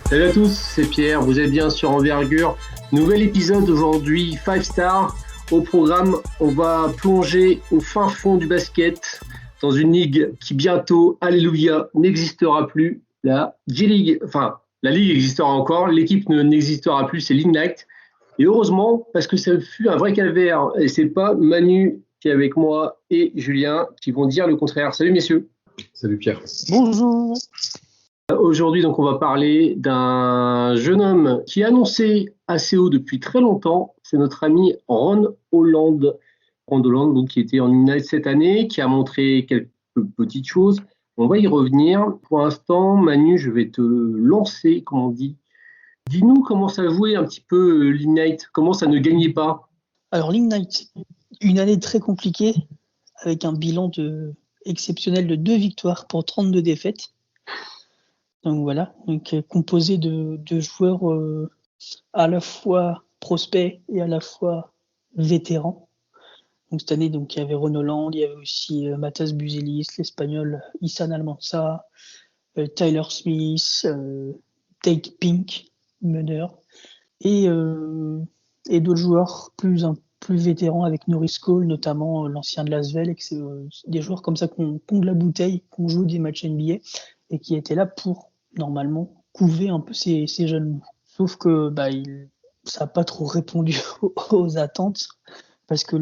Salut à tous, c'est Pierre, vous êtes bien sur Envergure. Nouvel épisode aujourd'hui, 5 stars. Au programme, on va plonger au fin fond du basket dans une ligue qui bientôt, alléluia, n'existera plus. La G-League, enfin, la ligue existera encore, l'équipe n'existera plus, c'est l'Ignite. Et heureusement, parce que ça fut un vrai calvaire. Et c'est pas Manu qui est avec moi et Julien qui vont dire le contraire. Salut messieurs. Salut Pierre. Bonjour. Aujourd'hui, donc, on va parler d'un jeune homme qui est annoncé assez haut depuis très longtemps. C'est notre ami Ron Holland. Ron Holland, donc, qui était en Ignite cette année, qui a montré quelques petites choses. On va y revenir. Pour l'instant, Manu, je vais te lancer, comme on dit. Dis-nous comment ça jouait un petit peu l'Ignite, comment ça ne gagnait pas. Alors l'Ignite, une année très compliquée, avec un bilan exceptionnel de 2 victoires pour 32 défaites. Donc voilà, composé de joueurs à la fois prospects et à la fois vétérans. Donc cette année, il y avait Ron Holland, il y avait aussi Matas Buzelis, l'Espagnol Ihsan Almansa, Tyler Smith, Tate Pink, meneur, et d'autres joueurs plus vétérans avec Norris Cole, notamment l'ancien de Lasvel, et c'est des joueurs comme ça qu'on de la bouteille, qu'on joue des matchs NBA et qui étaient là pour normalement couver un peu ces jeunes. Sauf que ça n'a pas trop répondu aux attentes parce que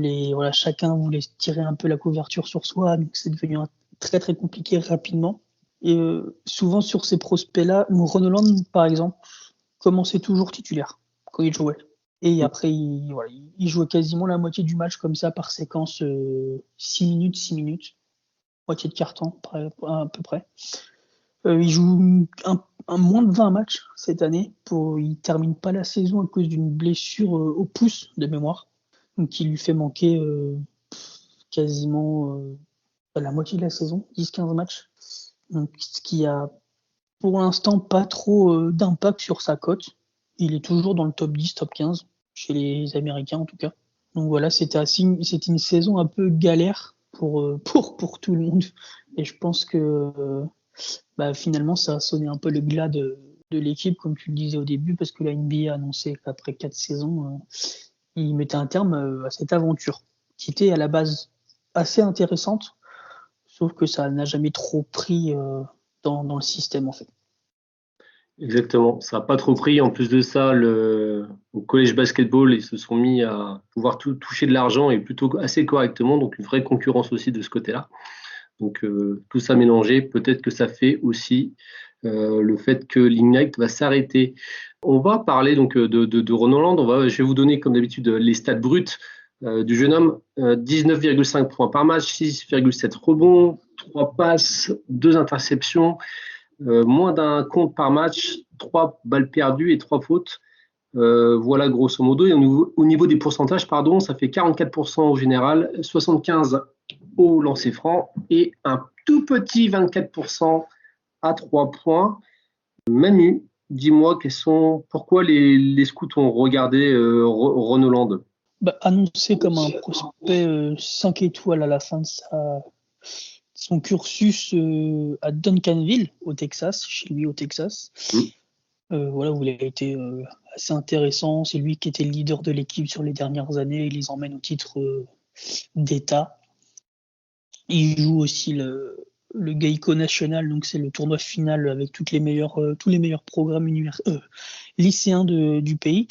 chacun voulait tirer un peu la couverture sur soi, donc c'est devenu très très compliqué rapidement. Et souvent sur ces prospects-là, Ron Holland par exemple commençait toujours titulaire quand il jouait. Et après, il jouait quasiment la moitié du match comme ça par séquence, 6 minutes, moitié de quart-temps à peu près. Il joue un moins de 20 matchs cette année. Il termine pas la saison à cause d'une blessure au pouce de mémoire, donc qui lui fait manquer quasiment la moitié de la saison, 10-15 matchs. Donc, ce qui a pour l'instant pas trop d'impact sur sa cote. Il est toujours dans le top 10, top 15, chez les Américains en tout cas. Donc voilà, c'était une saison un peu galère pour tout le monde. Et je pense que finalement ça a sonné un peu le glas de l'équipe, comme tu le disais au début, parce que la NBA a annoncé qu'après 4 saisons, il mettait un terme à cette aventure, qui était à la base assez intéressante, sauf que ça n'a jamais trop pris dans le système en fait. Exactement, ça n'a pas trop pris. En plus de ça, au collège basketball, ils se sont mis à pouvoir toucher de l'argent et plutôt assez correctement, donc une vraie concurrence aussi de ce côté-là. Donc tout ça mélangé, peut-être que ça fait aussi le fait que l'Ignite va s'arrêter. On va parler donc de Ron Holland. Je vais vous donner comme d'habitude les stats bruts du jeune homme. 19,5 points par match, 6,7 rebonds, 3 passes, 2 interceptions. Moins d'un compte par match, 3 balles perdues et 3 fautes. Voilà grosso modo. Et au niveau des pourcentages, ça fait 44% au général, 75% au lancer franc et un tout petit 24% à 3 points. Manu, dis-moi pourquoi les scouts ont regardé Ron Holland. Annoncé comme un prospect 5 étoiles à la fin de son cursus à Duncanville, au Texas, chez lui au Texas. Où il a été assez intéressant. C'est lui qui était le leader de l'équipe sur les dernières années. Il les emmène au titre d'État. Il joue aussi le Geico National, donc c'est le tournoi final avec tous les meilleurs programmes lycéens du pays.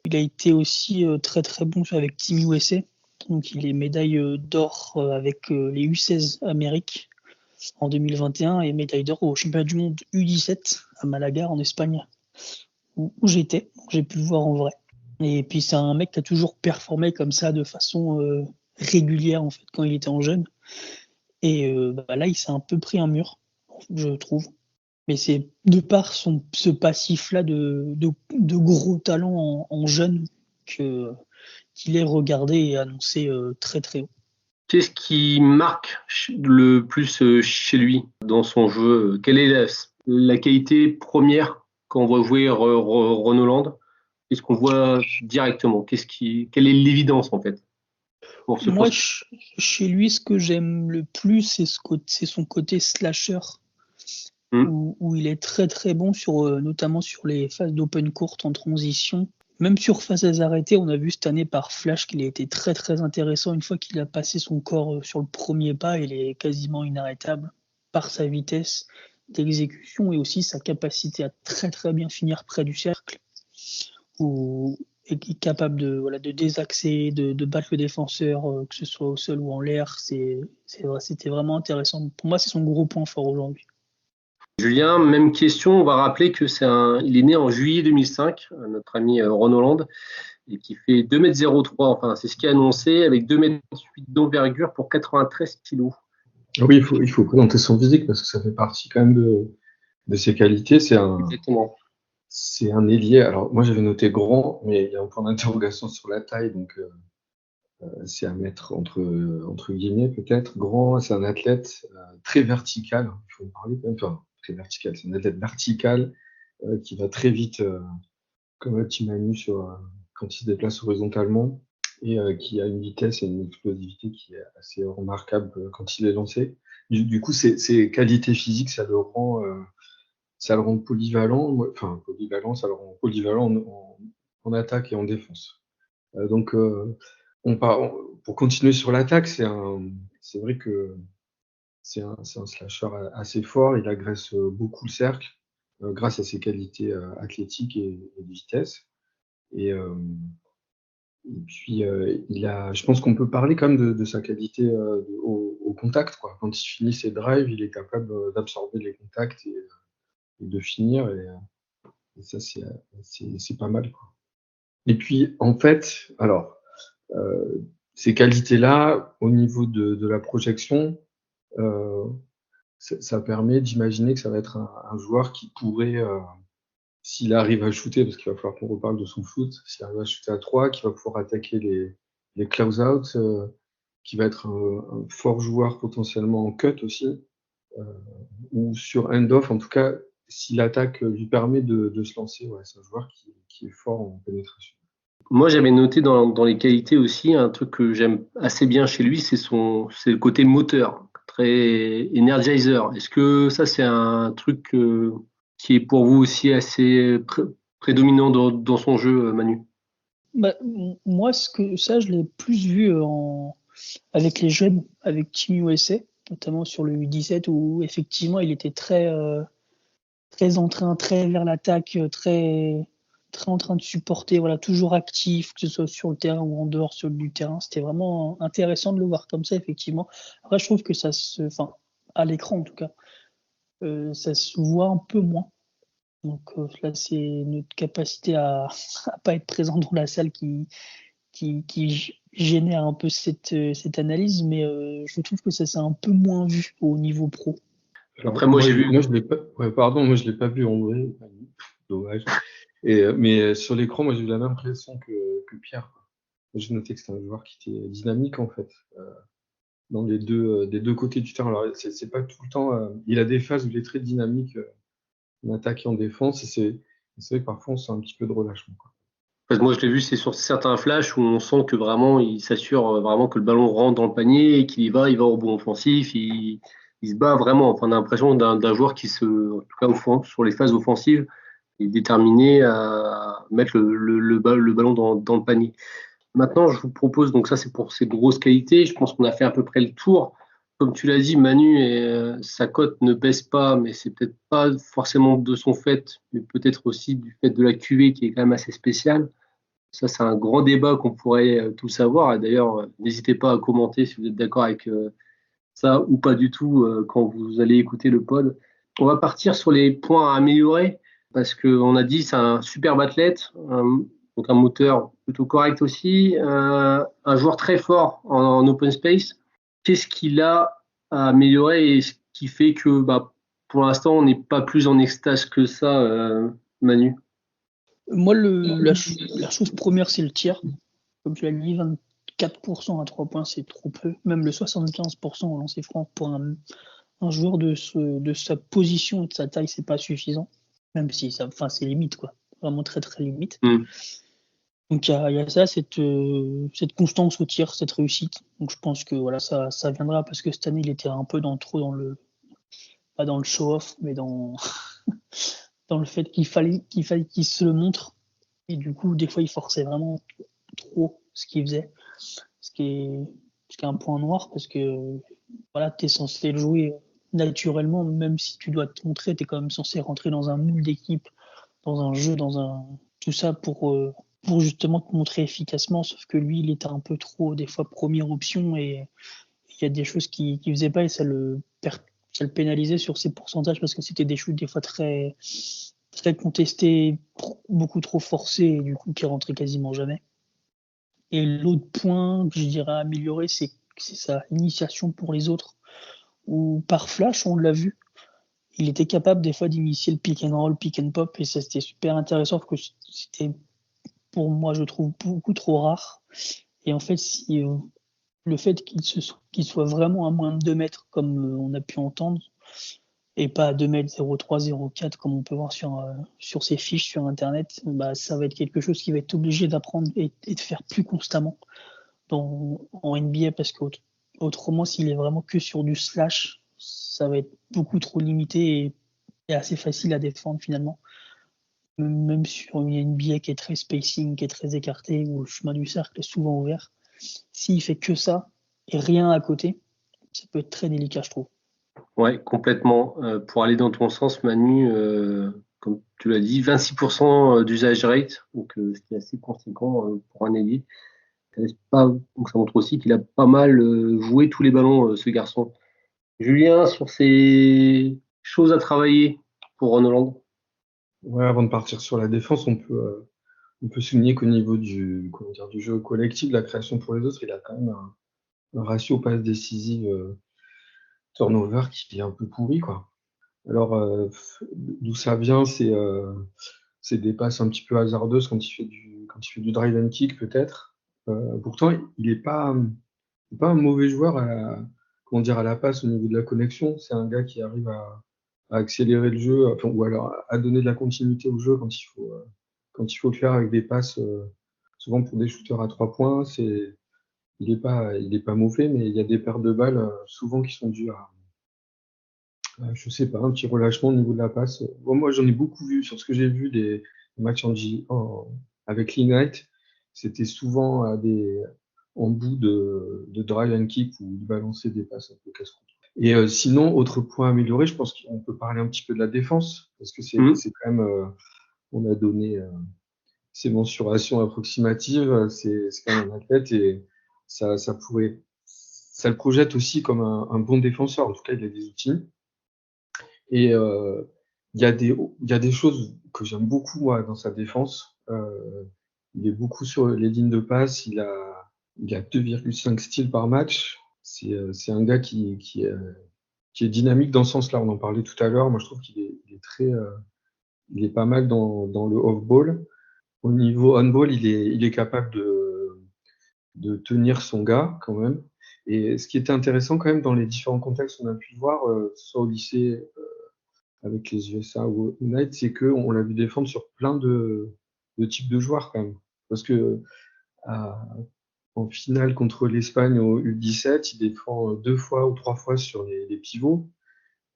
Il a été aussi très très bon avec Team USA. Donc il est médaille d'or avec les U16 Amérique en 2021 et médaille d'or au championnat du monde U17 à Malaga en Espagne où j'étais. Donc j'ai pu le voir en vrai. Et puis c'est un mec qui a toujours performé comme ça de façon régulière en fait quand il était en jeune. Et là il s'est un peu pris un mur, je trouve. Mais c'est de par ce passif-là de gros talent en jeune qu'il est regardé et annoncé très très haut. Qu'est-ce qui marque le plus chez lui dans son jeu? Quelle est la qualité première quand on voit jouer Ron Holland? Qu'est-ce qu'on voit directement? Quelle est l'évidence en fait pour ce Moi, chez lui, ce que j'aime le plus, c'est son côté slasher. où il est très très bon notamment sur les phases d'open court en transition. Même sur phases arrêtées, on a vu cette année par Flash qu'il a été très très intéressant. Une fois qu'il a passé son corps sur le premier pas, il est quasiment inarrêtable par sa vitesse d'exécution et aussi sa capacité à très très bien finir près du cercle, où est capable de désaxer, de battre le défenseur, que ce soit au sol ou en l'air. C'était vraiment intéressant. Pour moi, c'est son gros point fort aujourd'hui. Julien, même question, on va rappeler que il est né en juillet 2005, notre ami Ron Holland, et qui fait 2,03 m, enfin c'est ce qui est annoncé, avec 2,8 m d'envergure pour 93 kg. Oui, il faut présenter son physique parce que ça fait partie quand même de ses qualités. Exactement. C'est un ailier. Alors moi j'avais noté grand, mais il y a un point d'interrogation sur la taille, donc c'est à mettre entre guillemets peut-être. Grand, c'est un athlète très vertical. Il faut en parler quand même. Enfin, très vertical. C'est un athlète vertical qui va très vite, comme l'a dit Manu, quand il se déplace horizontalement et qui a une vitesse et une explosivité qui est assez remarquable quand il est lancé. Du coup, ses qualités physiques, ça le rend polyvalent. Enfin, polyvalent, ça le rend polyvalent en attaque et en défense. Donc, pour continuer sur l'attaque, c'est vrai que c'est un slasher assez fort. Il agresse beaucoup le cercle grâce à ses qualités athlétiques et de vitesse. Et puis, je pense qu'on peut parler quand même de sa qualité au contact, quoi. Quand il finit ses drives, il est capable d'absorber les contacts et de finir. Et ça, c'est pas mal, quoi. Et puis, en fait, alors, ces qualités-là, au niveau de la projection, ça permet d'imaginer que ça va être un joueur qui pourrait, s'il arrive à shooter, parce qu'il va falloir qu'on reparle de son shoot, s'il arrive à shooter à 3, qui va pouvoir attaquer les close-out, qui va être un fort joueur potentiellement en cut aussi, ou sur end-off. En tout cas, si l'attaque lui permet de se lancer, ouais, c'est un joueur qui est fort en pénétration. Moi, j'avais noté dans les qualités aussi un truc que j'aime assez bien chez lui, c'est le côté moteur, très energizer. Est-ce que ça, c'est un truc qui est pour vous aussi assez prédominant dans son jeu, Manu? Moi, je l'ai plus vu avec les jeunes, avec Team USA, notamment sur le U17, où effectivement, il était très en train, très vers l'attaque, très en train de supporter, voilà, toujours actif, que ce soit sur le terrain ou en dehors du terrain. C'était vraiment intéressant de le voir comme ça, effectivement. Après, je trouve que à l'écran en tout cas, ça se voit un peu moins. Donc là, c'est notre capacité à pas être présent dans la salle qui génère un peu cette analyse, mais je trouve que ça s'est un peu moins vu au niveau pro. Alors, après, moi, je l'ai pas. Ouais, pardon, moi, je l'ai pas vu en vrai. Dommage. Mais sur l'écran, moi, j'ai eu la même impression que Pierre. J'ai noté que c'était un joueur qui était dynamique en fait, dans des deux côtés du terrain. Alors, c'est pas tout le temps. Il a des phases où il est très dynamique en attaque et en défense. Et c'est vrai que parfois, on sent un petit peu de relâchement, quoi. Moi, je l'ai vu, c'est sur certains flashs où on sent que vraiment, il s'assure vraiment que le ballon rentre dans le panier et qu'il il va au bon offensif. Il se bat vraiment. Enfin, on a l'impression d'un joueur qui en tout cas sur les phases offensives, est déterminé à mettre le ballon dans le panier. Maintenant, je vous propose, donc ça c'est pour ses grosses qualités, je pense qu'on a fait à peu près le tour. Comme tu l'as dit, Manu, sa cote ne baisse pas, mais c'est peut-être pas forcément de son fait, mais peut-être aussi du fait de la QV qui est quand même assez spéciale. Ça, c'est un grand débat qu'on pourrait tout savoir. Et d'ailleurs, n'hésitez pas à commenter si vous êtes d'accord avec ça ou pas du tout quand vous allez écouter le pod. On va partir sur les points à améliorer parce qu'on a dit c'est un superbe athlète, donc un moteur plutôt correct aussi, un joueur très fort en open space. Qu'est-ce qu'il a à améliorer et ce qui fait que pour l'instant on n'est pas plus en extase que ça, Manu? Moi, la chose première, c'est le tir. Comme tu l'as dit, 24% à 3 points, c'est trop peu. Même le 75% au lancer franc pour un joueur de sa position et de sa taille, c'est pas suffisant. Même si c'est limite, quoi. Vraiment très, très limite. Donc, il y a ça, cette constance au tir, cette réussite. Donc, je pense que voilà, ça viendra parce que cette année, il était un peu trop pas dans le show-off, mais dans, dans le fait qu'il fallait qu'il se le montre. Et du coup, des fois, il forçait vraiment trop ce qu'il faisait. Ce qui est, ce qui est un point noir parce que voilà, tu es censé le jouer naturellement, même si tu dois te montrer, tu es quand même censé rentrer dans un moule d'équipe, dans un jeu, tout ça pour justement te montrer efficacement. Sauf que lui, il était un peu trop, des fois, première option et il y a des choses qu'il faisait pas et ça le pénalisait sur ses pourcentages parce que c'était des shoots des fois très, très contestés, beaucoup trop forcés et du coup qui rentraient quasiment jamais. Et l'autre point que je dirais améliorer, c'est sa initiation pour les autres. Ou par flash, on l'a vu, il était capable des fois d'initier le pick and roll, pick and pop, et ça c'était super intéressant parce que c'était pour moi je trouve beaucoup trop rare. Et en fait, si le fait qu'il soit vraiment à moins de 2 mètres comme on a pu entendre, et pas à 2 mètres 0,3, 0,4 comme on peut voir sur ses fiches sur internet, bah, ça va être quelque chose qu'il va être obligé d'apprendre et de faire plus constamment en NBA parce qu'autrement, s'il est vraiment que sur du slash, ça va être beaucoup trop limité et assez facile à défendre finalement. Même sur une NBA qui est très spacing, qui est très écartée, où le chemin du cercle est souvent ouvert, s'il fait que ça et rien à côté, ça peut être très délicat, je trouve. Ouais, complètement. Pour aller dans ton sens, Manu, comme tu l'as dit, 26% d'usage rate, donc ce qui est assez conséquent pour un ailier. Donc ça montre aussi qu'il a pas mal joué tous les ballons, ce garçon. Julien, sur ces choses à travailler pour Ron Holland. Ouais, avant de partir sur la défense, on peut souligner qu'au niveau du jeu collectif, de la création pour les autres, il a quand même un ratio passe décisive turnover qui est un peu pourri, quoi. Alors, d'où ça vient, c'est des passes un petit peu hasardeuses quand il fait du drive and kick, peut-être. Pourtant, il est pas un mauvais joueur comment dire, à la passe au niveau de la connexion. C'est un gars qui arrive à accélérer le jeu, enfin, ou alors à donner de la continuité au jeu quand il faut le faire avec des passes, souvent pour des shooters à 3 points. Il est pas mauvais, mais il y a des pertes de balles, souvent qui sont dues je sais pas, un petit relâchement au niveau de la passe. Bon, moi, j'en ai beaucoup vu sur ce que j'ai vu des matchs avec l'Ignite. C'était souvent en bout de drive and kick ou de balancer des passes un peu casse-croûte. Et sinon, autre point amélioré, je pense qu'on peut parler un petit peu de la défense, parce que c'est quand même, on a donné ces mensurations approximatives, c'est quand même un athlète et ça le projette aussi comme un bon défenseur. En tout cas, il a des outils. Et il y a des choses que j'aime beaucoup moi, dans sa défense. Il est beaucoup sur les lignes de passe. Il a 2,5 steals par match. C'est un gars qui est dynamique dans ce sens-là. On en parlait tout à l'heure. Moi, je trouve il est pas mal dans le off-ball. Au niveau on-ball, il est capable de tenir son gars quand même. Et ce qui était intéressant quand même dans les différents contextes qu'on a pu voir, soit au lycée, avec les USA ou United, c'est qu'on l'a vu défendre sur plein de types de joueurs quand même. Parce que à- en finale contre l'Espagne au U17, il défend 2 fois ou 3 fois sur les pivots.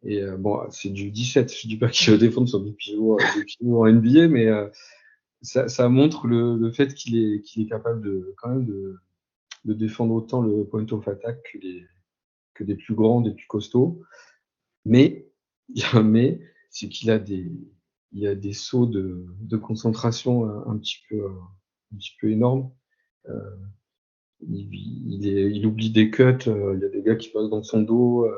Et bon, c'est du 17. Je dis pas qu'il va défendre sur des pivots en NBA, mais ça montre le fait qu'il est capable quand même de défendre autant le point of attack que des plus grands, des plus costauds. Mais il y a un mais, c'est il y a des sauts de concentration un petit peu énormes. Euh, il oublie des cuts, il y a des gars qui passent dans son dos,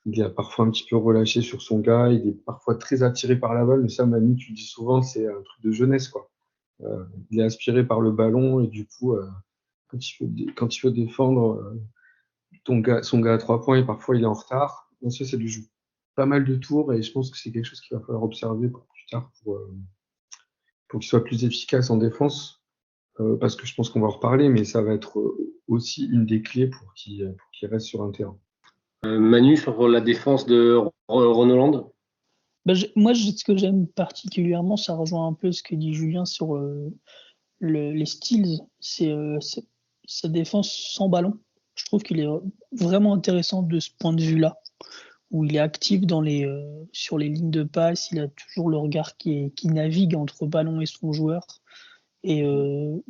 il est parfois un petit peu relâché sur son gars, il est parfois très attiré par la balle, mais ça, Manu, tu dis souvent, c'est un truc de jeunesse, quoi. Il est aspiré par le ballon et du coup, quand il veut défendre son gars à 3 points et parfois il est en retard, donc ça, c'est du jeu. Pas mal de tours et je pense que c'est quelque chose qu'il va falloir observer pour plus tard pour qu'il soit plus efficace en défense. Parce que je pense qu'on va en reparler, mais ça va être aussi une des clés pour qu'il reste sur un terrain. Manu, sur la défense de Ron Holland. Moi, ce que j'aime particulièrement, ça rejoint un peu ce que dit Julien sur les steals, c'est sa défense sans ballon. Je trouve qu'il est vraiment intéressant de ce point de vue-là, où il est actif sur les lignes de passe. Il a toujours le regard qui navigue entre ballon et son joueur. Et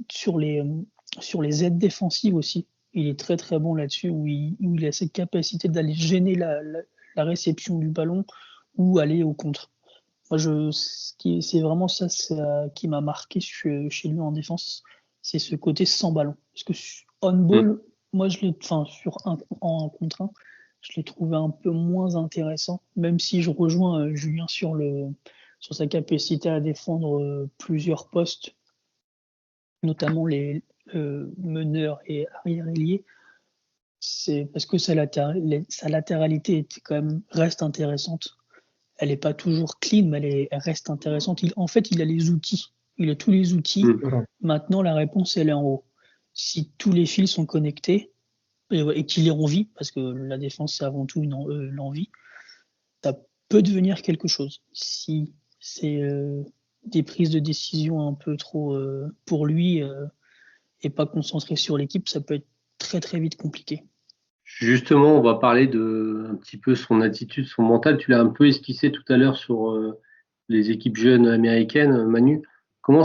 sur les aides défensives aussi, il est très très bon là-dessus, où il a cette capacité d'aller gêner la réception du ballon ou aller au contre. Moi, c'est vraiment ça qui m'a marqué chez lui en défense, c'est ce côté sans ballon. Parce que on ball, moi, sur en contre 1, je l'ai trouvé un peu moins intéressant, même si je rejoins Julien sur sa capacité à défendre plusieurs postes, notamment les meneurs et arrière-ailiers. C'est parce que sa latéralité reste intéressante. Elle n'est pas toujours clean, mais elle reste intéressante. En fait, il a les outils. Il a tous les outils. Maintenant, la réponse, elle est en haut. Si tous les fils sont connectés et qu'il est en vie, parce que la défense, c'est avant tout l'envie, ça peut devenir quelque chose. Si c'est des prises de décision un peu trop pour lui et pas concentré sur l'équipe, ça peut être très très vite compliqué. Justement, on va parler un petit peu son attitude, son mental. Tu l'as un peu esquissé tout à l'heure sur les équipes jeunes américaines, Manu. Comment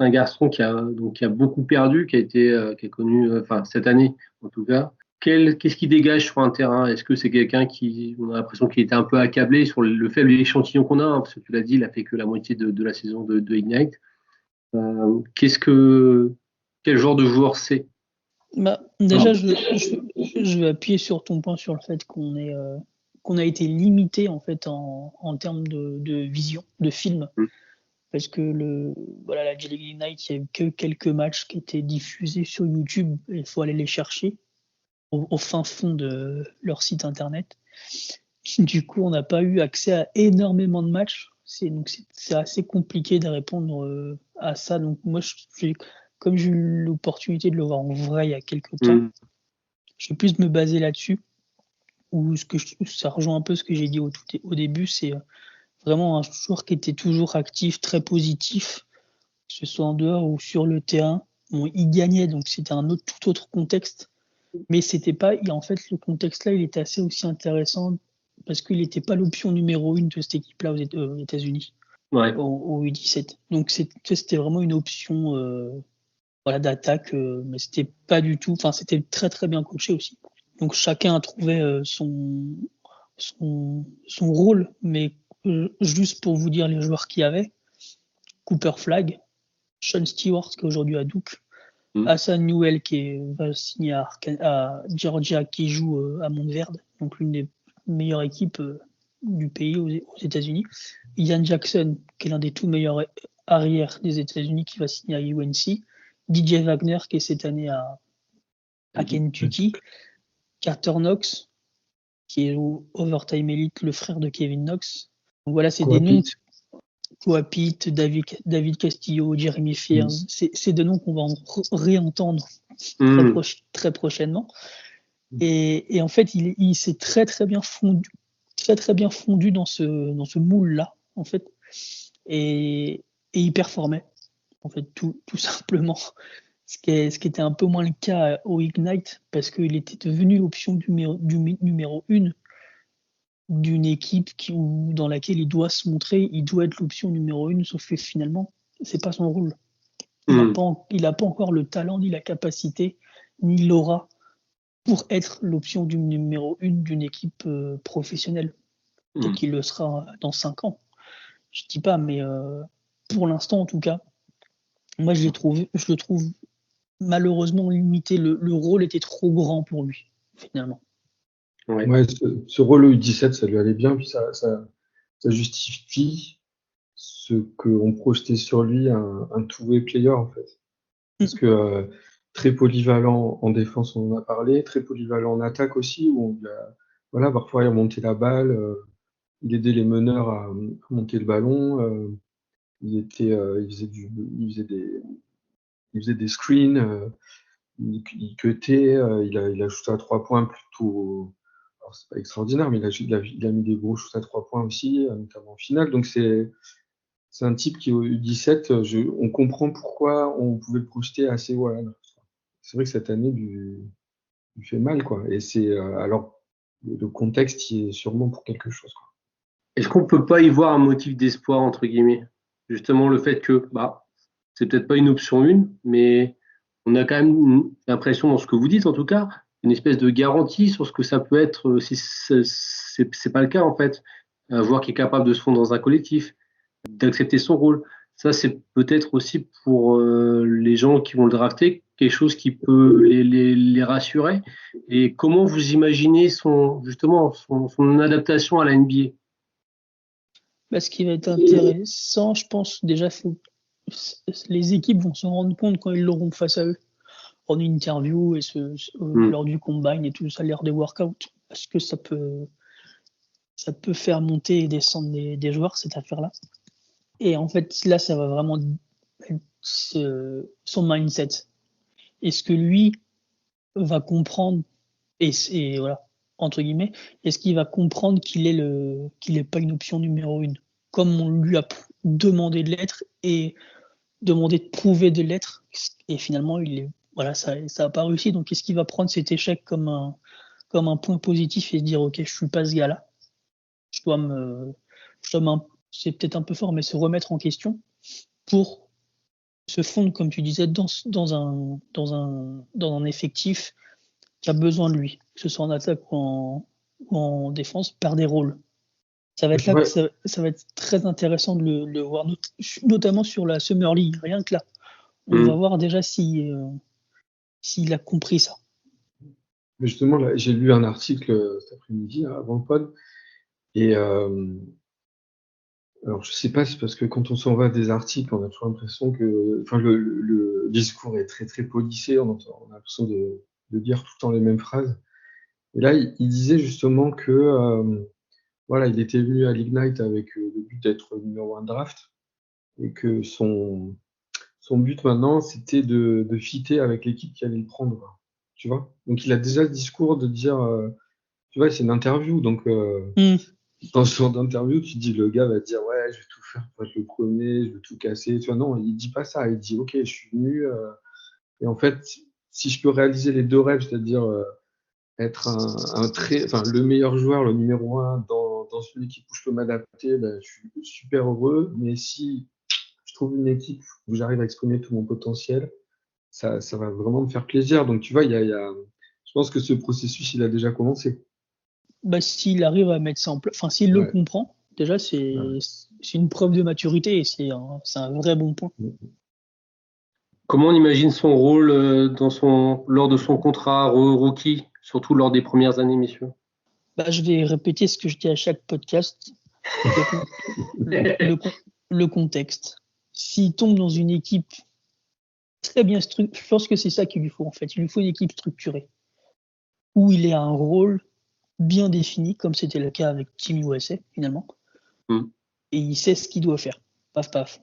un garçon qui a beaucoup perdu, qui a connu, enfin cette année en tout cas, qu'est-ce qui dégage sur un terrain? Est-ce que c'est quelqu'un on a l'impression qu'il était un peu accablé sur le faible échantillon qu'on a, hein, parce que tu l'as dit, il a fait que la moitié de la saison de Ignite. Quel genre de joueur c'est? Déjà, je vais appuyer sur ton point sur le fait qu'on a été limité en fait en termes de vision, de film, parce que la G-League Ignite, il n'y a eu que quelques matchs qui étaient diffusés sur YouTube et il faut aller les chercher au fin fond de leur site internet. Du coup, on n'a pas eu accès à énormément de matchs. Donc c'est assez compliqué de répondre à ça. Donc moi, comme j'ai eu l'opportunité de le voir en vrai il y a quelques temps, je vais plus me baser là-dessus. Ça rejoint un peu ce que j'ai dit au début, c'est vraiment un joueur qui était toujours actif, très positif, que ce soit en dehors ou sur le terrain. Bon, il gagnait, donc c'était tout autre contexte. Mais c'était pas, en fait, le contexte-là, il était assez aussi intéressant parce qu'il n'était pas l'option numéro 1 de cette équipe-là aux États-Unis, au U17. Donc c'était vraiment une option d'attaque, mais c'était pas du tout. Enfin, c'était très très bien coaché aussi. Donc chacun a trouvé son rôle, mais juste pour vous dire les joueurs qu'il y avait: Cooper Flagg, Sean Stewart qui est aujourd'hui à Duke, Hassan Newell qui va signer à Georgia, qui joue à Montverde, donc l'une des meilleures équipes du pays aux États-Unis. Ian Jackson, qui est l'un des tout meilleurs arrières des États-Unis, qui va signer à UNC. DJ Wagner, qui est cette année à Kentucky. Carter Knox, qui est au Overtime Elite, le frère de Kevin Knox. Donc voilà, c'est des noms. Coapit, David Castillo, Jeremy Fears, c'est des noms qu'on va réentendre très prochainement. Et en fait, il s'est très très bien fondu dans ce moule-là, en fait. Et il performait, en fait, tout simplement. Ce qui était un peu moins le cas au Ignite, parce qu'il était devenu l'option numéro 1 d'une équipe dans laquelle il doit se montrer, il doit être l'option numéro 1, sauf que finalement, c'est pas son rôle. Il n'a pas encore le talent, ni la capacité, ni l'aura pour être l'option numéro 1 d'une équipe professionnelle. Peut-être qu'il le sera dans 5 ans. Je dis pas, mais pour l'instant, en tout cas, moi, je le trouve malheureusement limité. Le rôle était trop grand pour lui, finalement. Ouais, ce rôle au U17, ça lui allait bien, puis ça justifie ce qu'on projetait sur lui, un two-way player, en fait. Parce que très polyvalent en défense, on en a parlé, très polyvalent en attaque aussi, où parfois il remontait la balle, il aidait les meneurs à monter le ballon, il faisait des screens, il cutait, il a shooté à 3 points plutôt. Alors, c'est pas extraordinaire, mais il a mis des gros shoots à 3 points aussi, notamment en finale. Donc c'est un type qui, au U17, on comprend pourquoi on pouvait le projeter assez haut. C'est vrai que cette année lui fait mal, quoi. Et c'est alors le contexte y est sûrement pour quelque chose, quoi. Est-ce qu'on peut pas y voir un motif d'espoir, entre guillemets? Justement, le fait que, c'est peut-être pas une option une, mais on a quand même l'impression, dans ce que vous dites en tout cas, une espèce de garantie sur ce que ça peut être si c'est pas le cas en fait. Un joueur qui est capable de se fondre dans un collectif, d'accepter son rôle. Ça, c'est peut-être aussi pour les gens qui vont le drafter, quelque chose qui peut les rassurer. Et comment vous imaginez justement son adaptation à la NBA? Ce qui va être intéressant, je pense, déjà, les équipes vont se rendre compte quand ils l'auront face à eux, en interview et lors du combine et tout ça, l'heure des workouts, parce que ça peut faire monter et descendre des joueurs, cette affaire-là. Et en fait, là, ça va vraiment être son mindset. Est-ce que lui va comprendre, et voilà, entre guillemets, est-ce qu'il va comprendre qu'il est pas une option numéro une, comme on lui a demandé de l'être et demandé de prouver de l'être, et finalement, ça a pas réussi. Donc, est-ce qu'il va prendre cet échec comme un point positif et se dire, ok, je suis pas ce gars-là, c'est peut-être un peu fort, mais se remettre en question pour se fondre, comme tu disais, dans un effectif qui a besoin de lui, que ce soit en attaque ou en défense, par des rôles. Ça va être là que ça va être très intéressant de le voir, notamment sur la Summer League. Rien que là, on va voir déjà s'il a compris ça. Justement, là, j'ai lu un article cet après-midi avant le pod, et alors je sais pas si parce que quand on s'en va des articles, on a toujours l'impression que, enfin, le discours est très très policé, on a l'impression de dire tout le temps les mêmes phrases. Et là, il disait justement que voilà, il était venu à l'Ignite avec le but d'être numéro 1 draft, et que son but maintenant, c'était de fitter avec l'équipe qui allait le prendre, tu vois. Donc il a déjà le discours de dire, tu vois, c'est une interview, donc dans ce genre d'interview, tu dis, le gars va te dire, ouais, je vais tout faire pour être le premier, je vais tout casser, tu vois. Non, il dit pas ça, il dit, ok, je suis venu, et en fait, si je peux réaliser les deux rêves, c'est-à-dire être le meilleur joueur, le numéro 1 dans une équipe où je peux m'adapter, ben, je suis super heureux. Mais si je trouve une équipe où j'arrive à exprimer tout mon potentiel, ça va vraiment me faire plaisir. Donc, tu vois, je pense que ce processus, il a déjà commencé. S'il arrive à mettre ça en place, enfin, s'il le comprend, déjà, c'est une preuve de maturité et c'est un vrai bon point. Comment on imagine son rôle lors de son contrat rookie, surtout lors des premières années, messieurs? Je vais répéter ce que je dis à chaque podcast. Le contexte. S'il tombe dans une équipe très bien structurée, je pense que c'est ça qu'il lui faut en fait. Il lui faut une équipe structurée où il ait un rôle bien défini, comme c'était le cas avec Team USA finalement. Et il sait ce qu'il doit faire. Paf, paf.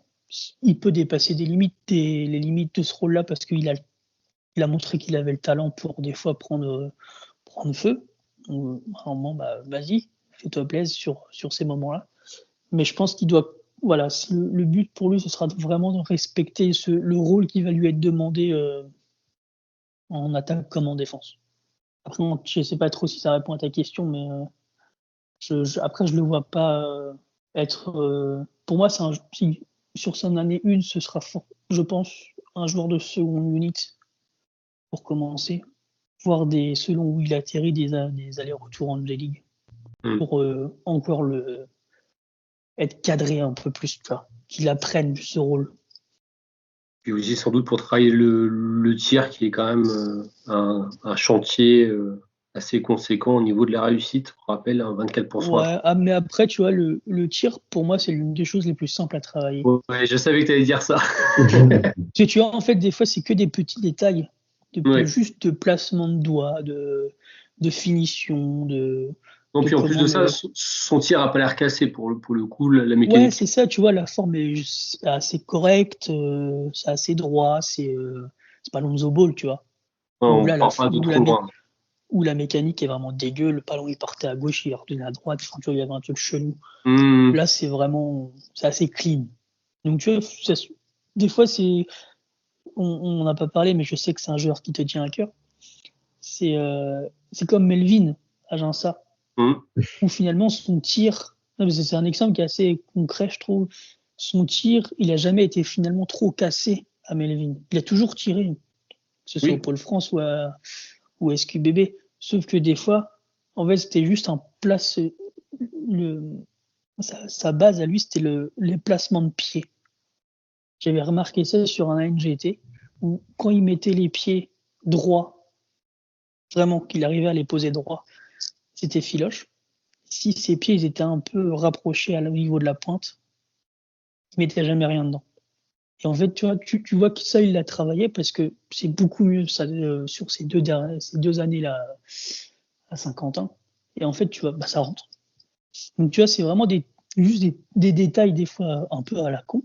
Il peut dépasser les limites de ce rôle-là parce qu'il a montré qu'il avait le talent pour des fois prendre feu. Donc, à un moment, vas-y, fais-toi plaisir sur ces moments-là. Mais je pense qu'il doit, voilà, le but pour lui, ce sera vraiment de respecter le rôle qui va lui être demandé en attaque comme en défense. Après, je ne sais pas trop si ça répond à ta question, mais après, je ne le vois pas être. Pour moi, sur son année 1, ce sera, je pense, un joueur de second unit pour commencer, voire selon où il atterrit, des allers-retours en D-League pour encore être cadré un peu plus, qu'il apprenne ce rôle. Puis aussi sans doute pour travailler le tir qui est quand même un chantier assez conséquent au niveau de la réussite. On rappelle, 24%. Ouais, mais après, tu vois, le tir, pour moi, c'est l'une des choses les plus simples à travailler. Ouais, je savais que tu allais dire ça. Tu vois, en fait, des fois, c'est que des petits détails, juste de placement de doigts, de finition, Non, puis en plus de ça, son tir n'a pas l'air cassé pour le coup, la mécanique. Ouais, c'est ça, tu vois, la forme est assez correcte, c'est assez droit, c'est pas Lonzo Ball, tu vois. Non, où la mécanique est vraiment dégueu, le ballon il partait à gauche, il retournait à droite, tu vois, il y avait un truc chelou. Là, c'est assez clean. Donc, tu vois, des fois, on n'a pas parlé, mais je sais que c'est un joueur qui te tient à cœur. C'est comme Melvin à Ginsa. où finalement son tir, non, mais c'est un exemple qui est assez concret, je trouve. Son tir, il a jamais été finalement trop cassé à Melvin. Il a toujours tiré, que ce soit au Pôle France ou à SQBB. Sauf que des fois, en fait, c'était juste un place. Sa base à lui, c'était les placements de pied. J'avais remarqué ça sur un NGT, où quand il mettait les pieds droits, vraiment qu'il arrivait à les poser droits, c'était filoche. Si ses pieds ils étaient un peu rapprochés au niveau de la pointe, il mettait jamais rien dedans. Et en fait, tu vois que ça, il l'a travaillé parce que c'est beaucoup mieux ça, sur ces deux années-là à Saint-Quentin. Et en fait, tu vois, ça rentre. Donc, tu vois, c'est vraiment juste des détails, des fois, un peu à la con.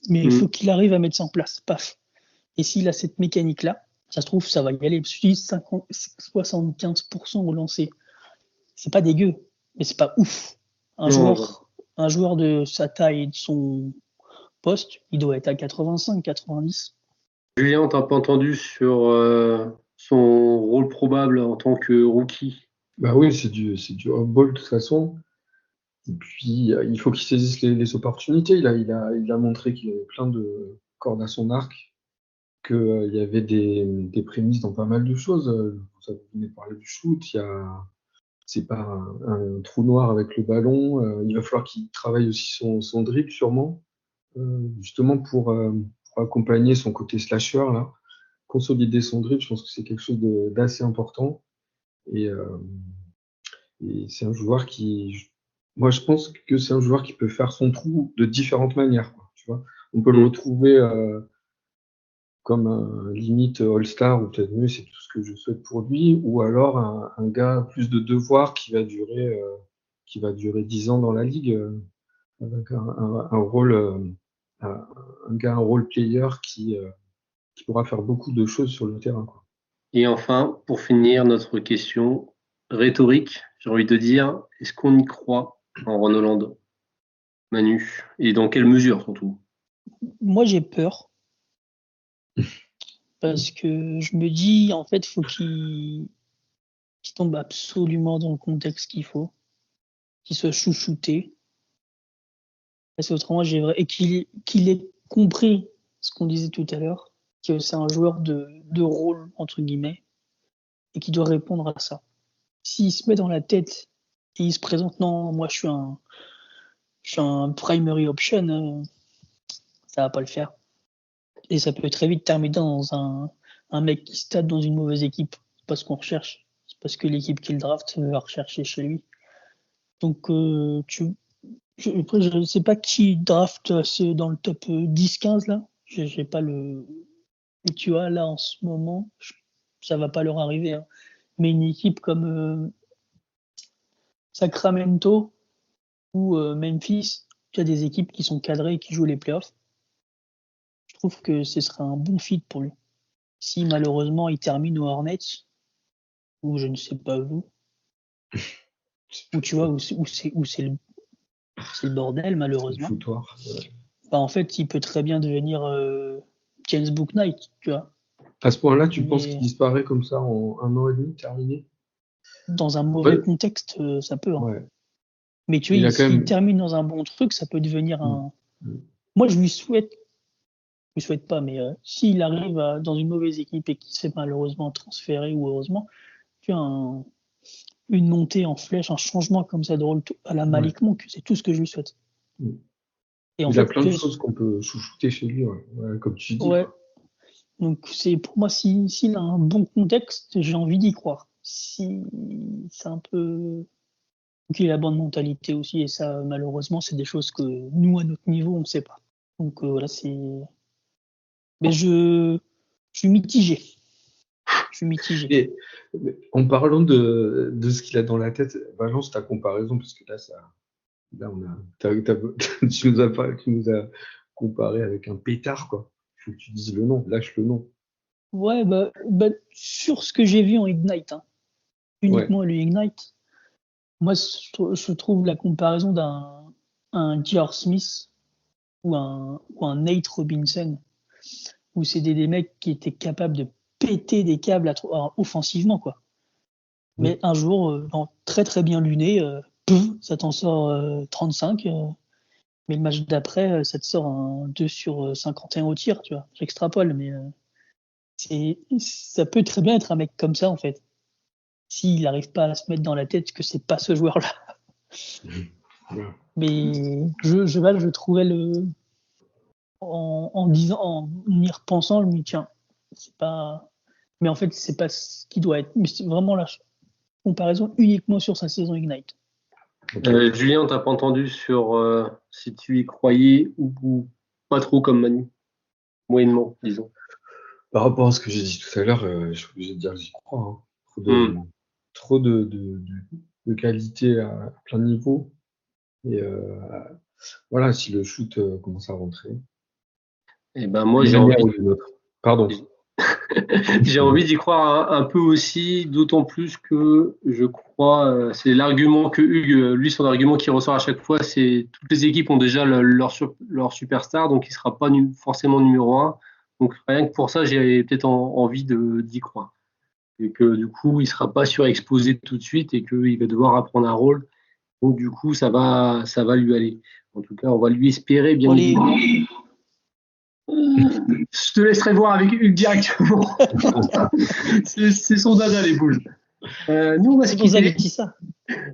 Mais il faut qu'il arrive à mettre ça en place. Paf. Et s'il a cette mécanique-là, ça se trouve, ça va y aller. Je dis 75% au lancer. C'est pas dégueu, mais c'est pas ouf. Un joueur de sa taille et de son poste, il doit être à 85, 90. Julien, on t'a pas entendu sur son rôle probable en tant que rookie? Bah oui, c'est du off-ball de toute façon. Et puis, il faut qu'il saisisse les opportunités. Il a montré qu'il avait plein de cordes à son arc, qu'il y avait des prémices dans pas mal de choses. Vous venez de parler du shoot, c'est pas un trou noir avec le ballon. Il va falloir qu'il travaille aussi son dribble, sûrement, justement pour accompagner son côté slasher, là. Consolider son dribble, je pense que c'est quelque chose d'assez important. Et c'est un joueur moi, je pense que c'est un joueur qui peut faire son trou de différentes manières, quoi, tu vois. On peut le retrouver comme un limite All-Star, ou peut-être mieux, c'est tout ce que je souhaite pour lui, ou alors un gars plus de devoir qui va durer 10 ans dans la ligue, avec un rôle, un role player qui pourra faire beaucoup de choses sur le terrain, quoi. Et enfin, pour finir notre question rhétorique, j'ai envie de dire, est-ce qu'on y croit en Ron Manu? Et dans quelle mesure surtout? Moi, j'ai peur. Parce que je me dis, en fait, faut qu'il tombe absolument dans le contexte qu'il faut, qu'il soit chouchouté. Parce qu'autrement, et qu'il ait compris ce qu'on disait tout à l'heure, que c'est un joueur de rôle, entre guillemets, et qui doit répondre à ça. S'il se met dans la tête et il se présente, non, moi je suis un primary option, ça va pas le faire. Et ça peut très vite terminer dans un mec qui stade dans une mauvaise équipe. C'est pas ce qu'on recherche. C'est parce que l'équipe qui le draft va rechercher chez lui. Donc, je ne sais pas qui draft dans le top 10-15 là. J'ai pas tu vois, là en ce moment, ça va pas leur arriver. Hein. Mais une équipe comme Sacramento ou Memphis, tu as des équipes qui sont cadrées et qui jouent les playoffs. Je trouve que ce serait un bon fit pour lui. Si malheureusement il termine aux Hornets, ou je ne sais pas où, ou tu vois, où c'est le bordel malheureusement. C'est le foutoir. Bah, en fait, il peut très bien devenir James Bouknight, tu vois. À ce point-là, tu penses qu'il disparaît comme ça en 1 an et demi, terminé? Dans un mauvais contexte, ça peut. Hein. Ouais. Mais tu vois, s'il termine dans un bon truc, ça peut devenir un. Moi, je lui souhaite pas, mais s'il arrive dans une mauvaise équipe et qu'il se fait malheureusement transférer ou heureusement, tu as une montée en flèche, un changement comme ça de rôle à la Malik Monk, c'est tout ce que je lui souhaite. Et il y a plein de choses qu'on peut chouchouter chez lui, comme tu dis. Ouais. Donc c'est pour moi, s'il a un bon contexte, j'ai envie d'y croire. Si c'est un peu qu'il a la bonne mentalité aussi, et ça malheureusement c'est des choses que nous à notre niveau on ne sait pas. Donc voilà, c'est. Mais je suis mitigé. Et en parlant de ce qu'il a dans la tête, balance ta comparaison, parce que là tu nous as comparé avec un pétard, quoi. Il faut que tu dises le nom, lâche le nom. Ouais, sur ce que j'ai vu en Ignite, hein, uniquement le Ignite, moi je trouve la comparaison d'un J.R. Smith ou un Nate Robinson, où c'est des mecs qui étaient capables de péter des câbles offensivement, quoi. Mais un jour, très très bien luné, ça t'en sort 35. Mais le match d'après, ça te sort un 2 sur 51 au tir, tu vois. J'extrapole, mais ça peut très bien être un mec comme ça, en fait. S'il n'arrive pas à se mettre dans la tête que c'est pas ce joueur-là. Mais je trouvais en y repensant, je me dis, tiens, c'est pas. Mais en fait, c'est pas ce qui doit être. Mais c'est vraiment la comparaison uniquement sur sa saison Ignite. Julien, t'as pas entendu sur si tu y croyais ou pas trop comme Manu, moyennement, disons. Par rapport à ce que j'ai dit tout à l'heure, je suis obligé de dire que j'y crois. Trop de qualité à plein niveau. Et voilà, si le shoot commence à rentrer. Et ben moi, j'ai envie. Pardon. J'ai envie d'y croire un peu aussi, d'autant plus que je crois, c'est l'argument que Hugues, lui, son argument qui ressort à chaque fois, c'est toutes les équipes ont déjà leur superstar, donc il ne sera pas forcément numéro 1. Donc rien que pour ça, j'ai peut-être envie d'y croire. Et que du coup, il ne sera pas surexposé tout de suite et qu'il va devoir apprendre un rôle. Donc du coup, ça va lui aller. En tout cas, on va lui espérer, bien évidemment. Je te laisserai voir avec Hugues directement. c'est son dada, les boules. Nous, on va se quitter.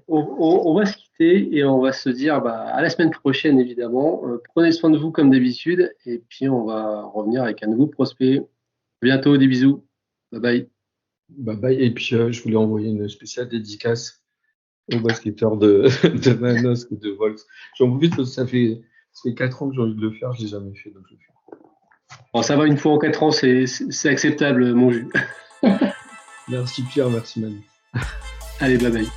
On va se quitter et on va se dire à la semaine prochaine, évidemment. Prenez soin de vous comme d'habitude et puis on va revenir avec un nouveau prospect. À bientôt, des bisous. Bye bye. Bye bye. Et puis, je voulais envoyer une spéciale dédicace aux basketteurs de Manosque ou de Volx. J'ai envie de ça fait 4 ans que j'ai envie de le faire, je l'ai jamais fait, donc je le fais. Bon, ça va, une fois en 4 ans, c'est acceptable, mon jus. Merci Pierre, merci Manu. Allez, bye bye.